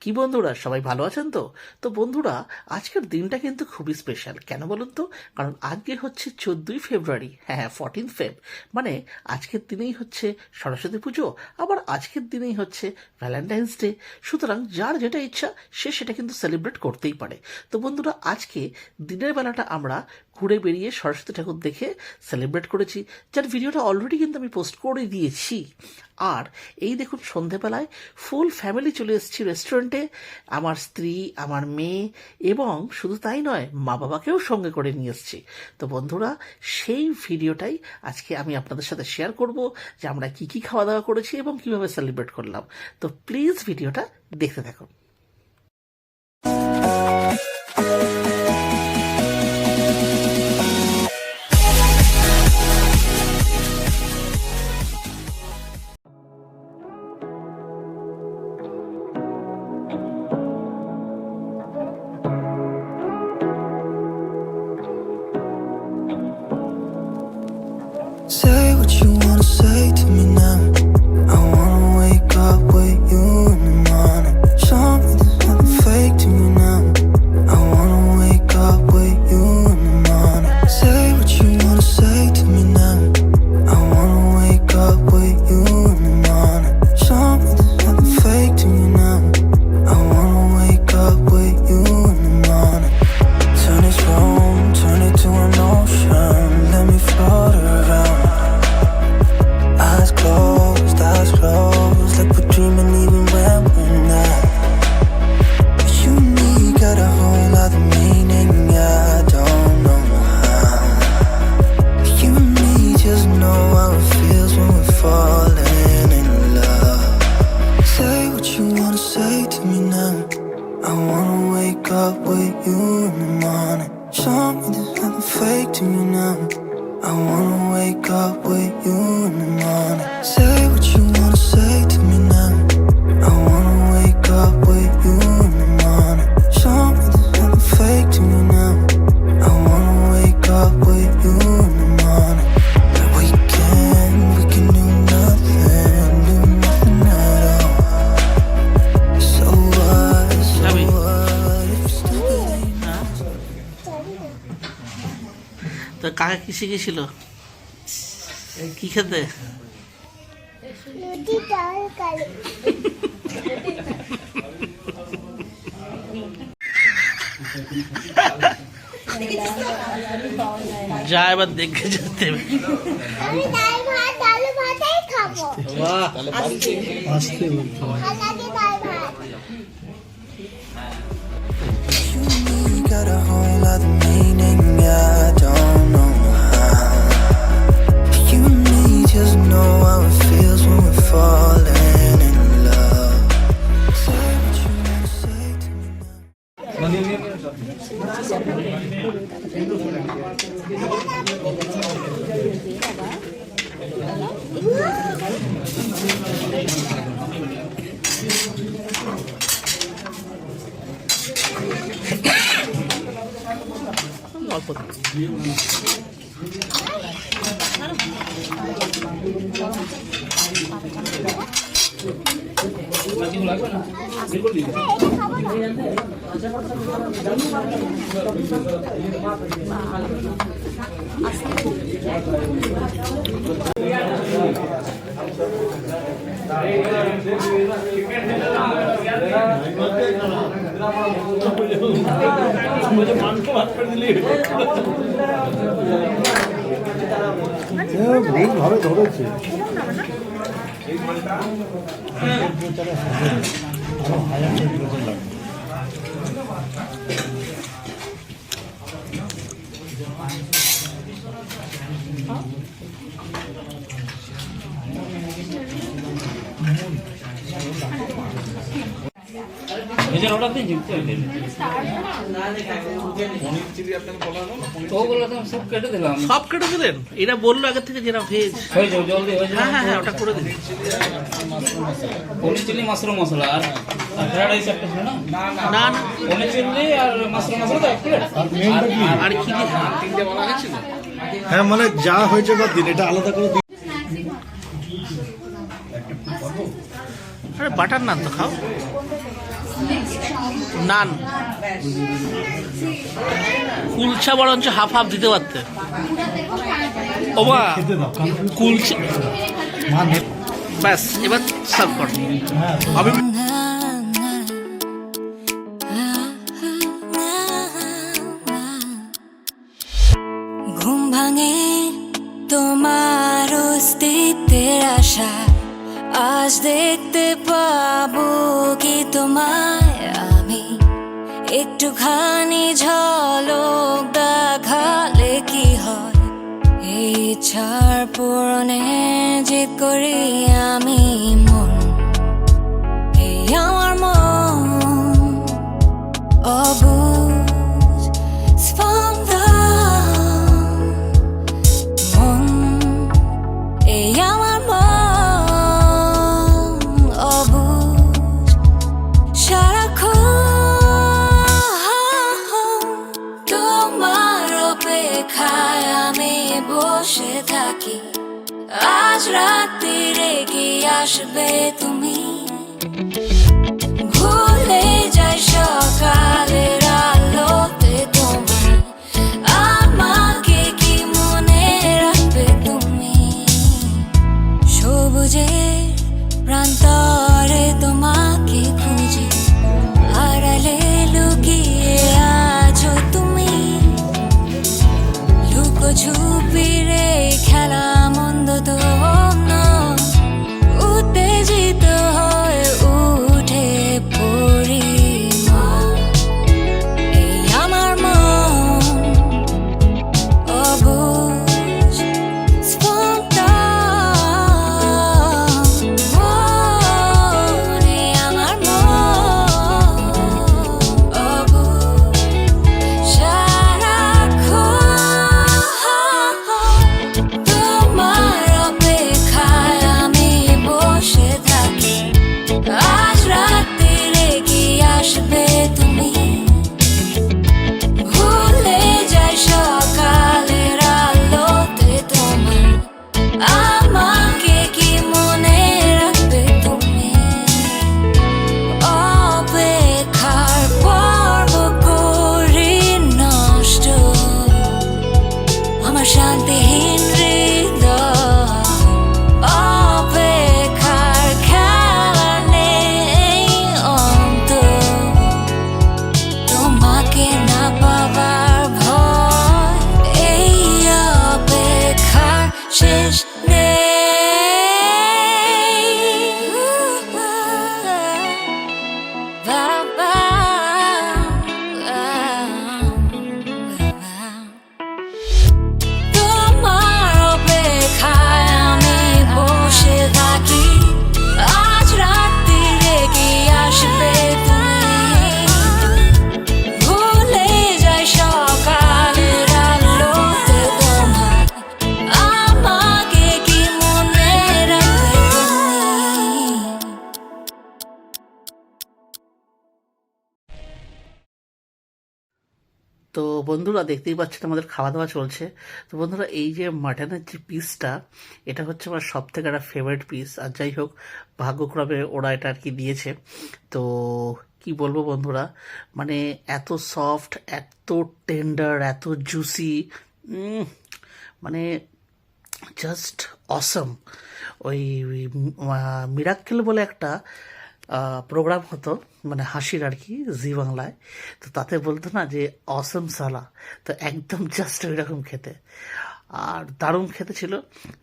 কি বন্ধুরা, সবাই ভালো আছেন তো? তো বন্ধুরা, আজকের দিনটা কিন্তু খুবই স্পেশাল। কেন বলুন তো? কারণ আজকে হচ্ছে 14ই ফেব্রুয়ারি। হ্যাঁ, 14 ফেব। মানে আজকের দিনেই হচ্ছে সরস্বতী পুজো, আবার আজকের দিনেই হচ্ছে ভ্যালেন্টাইন্স ডে। সুতরাং যার যেটা ইচ্ছা সে সেটা কিন্তু সেলিব্রেট করতেই পারে। তো বন্ধুরা, আজকে দিনের বেলাটা আমরা ঘুরে বেরিয়ে সরস্বতী ঠাকুর দেখে সেলিব্রেট করেছি, যার ভিডিওটা অলরেডি কিন্তু আমি পোস্ট করে দিয়েছি। আর এই দেখুন, সন্ধেবেলায় ফুল ফ্যামিলি চলে এসেছি রেস্টুরেন্টে। আমার স্ত্রী, আমার মেয়ে, এবং শুধু তাই নয়, মা বাবাকেও সঙ্গে করে নিয়ে এসেছি। তো বন্ধুরা, সেই ভিডিওটাই আজকে আমি আপনাদের সাথে শেয়ার করব, যে আমরা কি কি খাওয়া দাওয়া করেছি এবং কিভাবে সেলিব্রেট করলাম। তো প্লিজ ভিডিওটা দেখতে থাকুন। Say what you wanna say to me now. I wanna wake up with you in the morning. Show me there's nothing fake to me now. I wanna wake up with you in the morning. Say what you wanna say to me now. I wanna wake up with you in the morning. Show me there's nothing fake to me now. I wanna wake up with you in the morning. Turn this room, turn it to an ocean. Let me float around. Eyes closed, like we're dreaming even when we're not. You and me got a whole lot of meaning, I don't know how. You and me just know how it feels when we're falling in love. Say what you wanna say to me now. I wanna wake up with you in the morning. Show me there's nothing fake to me now. I wanna wake up with you in the morning. Say what you wanna say to me now. I wanna wake up with you in the morning. Show me there's nothing fake to me now. I wanna wake up with you in the morning. We can do nothing at all. So what if you're still তো কাকা কি শিখেছিল, কি খেতে? লুচি তরকারি। যা এবার দেখে যেতে হবে। আমি ডাল ভাত আলু ভাতেই খাবো। বাহ, ভালো লাগে ডাল ভাত। You got a whole lot of meaning, I don't know how. You and me just know how it feels when we're falling in love. Say what you wanna say to me now. অল্প ভাবে ধরেছে সব কেটে দিলেন? এরা বললো আগে থেকে যেটা ভেজ। হ্যাঁ হ্যাঁ হ্যাঁ, ওটা করে দিন। পনির চিলি মাশরুম মশলা আর ফ্রাইড রাইস একটা ছিল না? না না, পনির চিলি আর মাশরুম মশলা তো এক প্লেট। আর কি তিনটে বলা গেছিল। হ্যাঁ, মানে যা হয়েছে বা দিন এটা আলাদা করে দিন। আরে বাটার নান তো খাও। নান কুলচা বরঞ্চ হাফ হাফ দিতে পারতে। ও মা কুলচা ব্যাস এবার সার্ভ কর। আমি ঘুম ভাঙে তোমার অস্তিত্বের আশা, আজ দেখতে পাবো কি তোমায় আমি, একটুখানি ঝলক দেখালে কি হয়, এই ইচ্ছার পূরণে জিদ করি আমি মন, এই আমার মন অবুঝ স্পন্দন, মন এই আমার মন অবুঝ সারাক্ষণ তোমার অপেক্ষায় আমি বসে থাকি, আজ রাত্রিরে কি আসবে তুমি, ভুলে যাই সকালের আলোতে তোমার, আমাকে কি মনে রাখবে তুমি, সবুজের প্রান্তরে তোমাকে খুঁজে, আড়ালে লুকিয়ে আছো তুমি, লুকোছুপিরে খেলা মন্দ তো নয়, উত্তেজিত হয়ে উঠে পড়ি মন, এই আমার মন অবুঝ স্পন্দন, মন এই আমার মন অবুঝ সারাক্ষণ তোমার অপেক্ষায় আমি বসে থাকি, আজ রাত্রিরে কি আসবে তুমি, ভুলে যাই সকালের আলোতে তোমার, আমাকে কি মনে রাখবে তুমি, অপেক্ষার পর্ব করি নষ্ট, আমার শান্তিহীন হৃদয়, অপেক্ষার খেলা নেই অন্ত, তোমাকে না পাবার ভয়, এই অপেক্ষার শেষ নেই। তোমার অপেক্ষায় আমি বসে থাকি, আজ রাত্রিরে কি আসবে তুমি, ভুলে যাই সকালের আলোতে তোমার, আমাকে কি মনে রাখবে তুমি। তো বন্ধুরা দেখতেই পাচ্ছেন আমাদের খাওয়া দাওয়া চলছে। তো বন্ধুরা এই যে মাটনের যে পিসটা, এটা হচ্ছে আমার সব থেকে একটা ফেভারিট পিস। আর যাই হোক ভাগ্যক্রমে ওরা এটা আর কি দিয়েছে। তো কি বলবো বন্ধুরা, মানে এত সফট, এত টেন্ডার, এত জুসি, মানে জাস্ট অসম। ওই মিরাক্কেল বলে একটা প্রোগ্রাম হতো, মানে হাসির আর কি, জি বাংলায়। তো তাতে বলতো না যে অসম সালা, তো একদম জাস্ট ওই রকম খেতে, আর দারুণ খেতে ছিল।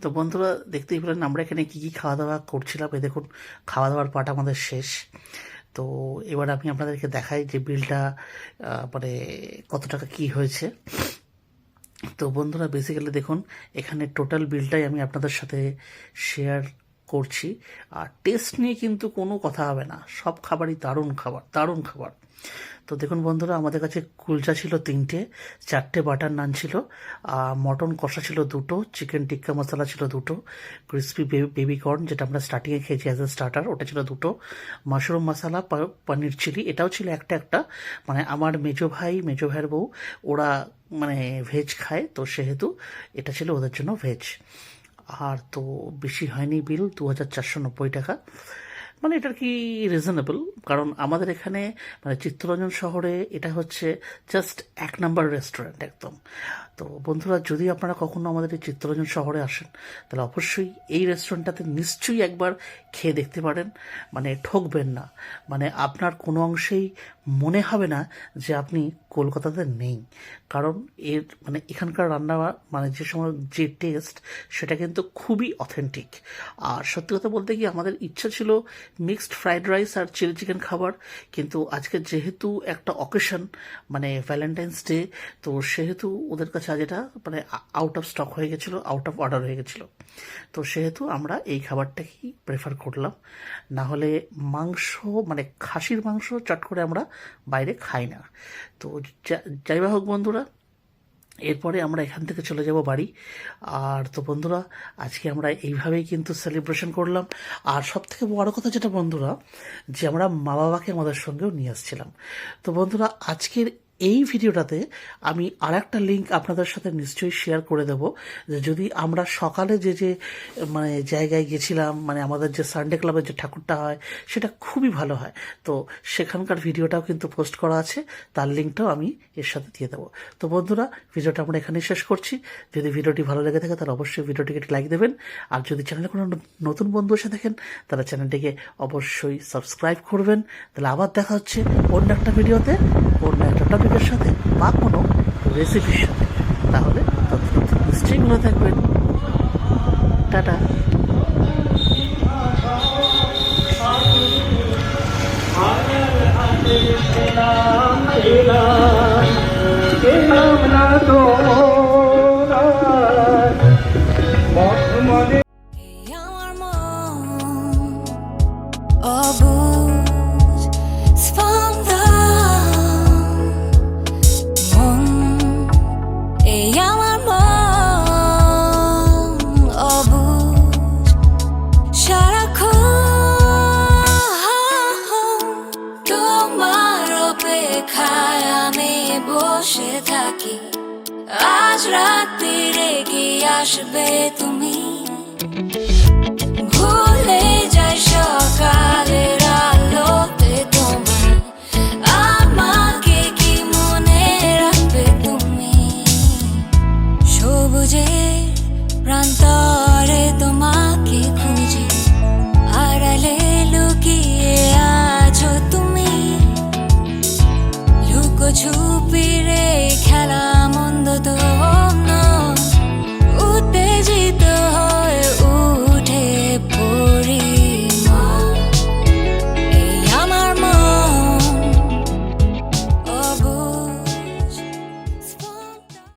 তো বন্ধুরা দেখতেই পেলেন আমরা এখানে কী কী খাওয়া দাওয়া করছিলাম। এই দেখুন খাওয়া দাওয়ার পার্ট আমাদের শেষ। তো এবার আমি আপনাদেরকে দেখাই যে বিলটা মানে কত টাকা কী হয়েছে। তো বন্ধুরা বেসিক্যালি দেখুন এখানে টোটাল বিলটাই আমি আপনাদের সাথে শেয়ার করছি। আর টেস্ট নিয়ে কিন্তু কোনো কথা হবে না, সব খাবারই দারুণ খাবার, দারুণ খাবার। তো দেখুন বন্ধুরা আমাদের কাছে কুলচা ছিল 3টে, 4টে বাটার নান ছিল, মটন কষা ছিল 2টো, চিকেন টিক্কা মশলা ছিল 2টো, ক্রিসপি বেবি কর্ন যেটা আমরা স্টার্টিংয়ে খেয়েছি অ্যাজ এ স্টার্টার, ওটা ছিল 2টো, মাশরুম মশলা, পনির চিলি এটাও ছিল একটা। মানে আমার মেজো ভাইয়ের বউ ওরা মানে ভেজ খায়, তো সেহেতু এটা ছিল ওদের জন্য ভেজ। আর তো বেশি হয়নি বিল, 2490 টাকা। মানে এটা কি রিজনেবল, কারণ আমাদের এখানে মানে চিত্তরঞ্জন শহরে এটা হচ্ছে জাস্ট 1 নাম্বার রেস্টুরেন্ট একদম। তো বন্ধুরা, যদি আপনারা কখনো আমাদের এই চিত্তরঞ্জন শহরে আসেন তাহলে অবশ্যই এই রেস্টুরেন্টটাতে নিশ্চয়ই একবার খেয়ে দেখতে পারেন। মানে ঠকবেন না, মানে আপনার কোনো অংশেই মনে হবে না যে আপনি কলকাতাতে নেই, কারণ এর মানে এখানকার রান্না মানে যে সময় যে টেস্ট সেটা কিন্তু খুবই অথেন্টিক। আর সত্যি কথা বলতে কি আমাদের ইচ্ছা ছিল মিক্সড ফ্রাইড রাইস আর চিলি চিকেন খাবার, কিন্তু আজকে যেহেতু একটা অকেশন মানে ভ্যালেন্টাইন্স ডে, তো সেহেতু ওদের কাছে আজ এটা মানে আউট অফ স্টক হয়ে গেছিলো, আউট অফ অর্ডার হয়ে গেছিলো। তো সেহেতু আমরা এই খাবারটাকেই প্রেফার করলাম। না হলে মাংস মানে খাসির মাংস চট করে আমরা বাইরে খাই না। তো যাই বা হোক বন্ধুরা, এরপরে আমরা এখান থেকে চলে যাব বাড়ি। আর তো বন্ধুরা, আজকে আমরা এইভাবেই কিন্তু সেলিব্রেশন করলাম। আর সব থেকে বড় কথা যেটা বন্ধুরা, যে আমরা মা বাবাকে আমাদের সঙ্গেও নিয়ে আসছিলাম। তো বন্ধুরা, আজকের এই ভিডিওটাতে আমি আর একটা লিঙ্ক আপনাদের সাথে নিশ্চয়ই শেয়ার করে দেব, যে যদি আমরা সকালে যে মানে জায়গায় গেছিলাম, মানে আমাদের যে সানডে ক্লাবের যে ঠাকুরটা হয় সেটা খুবই ভালো হয়। তো সেখানকার ভিডিওটাও কিন্তু পোস্ট করা আছে, তার লিঙ্কটাও আমি এর সাথে দিয়ে দেবো। তো বন্ধুরা, ভিডিওটা আমরা এখানেই শেষ করছি। যদি ভিডিওটি ভালো লেগে থাকে তাহলে অবশ্যই ভিডিওটিকে লাইক দেবেন। আর যদি চ্যানেলে কোনো নতুন বন্ধু এসে থাকেন তাহলে চ্যানেলটিকে অবশ্যই সাবস্ক্রাইব করবেন। তাহলে আবার দেখা হচ্ছে অন্য একটা ভিডিওতে, অন্য একটা টপিকের সাথে বা কোনো রেসিপির সাথে। তাহলে ততক্ষণ নিশ্চয়ই ভালো থাকবেন। টাটা। আমার মন অবুঝ স্পন্দন, মন এই আমার মন অবুঝ সারাক্ষণ তোমার অপেক্ষায় আমি বসে থাকি। আজ রাত্রিরে কি আসবে তুমি? ভুলে যাই সকাল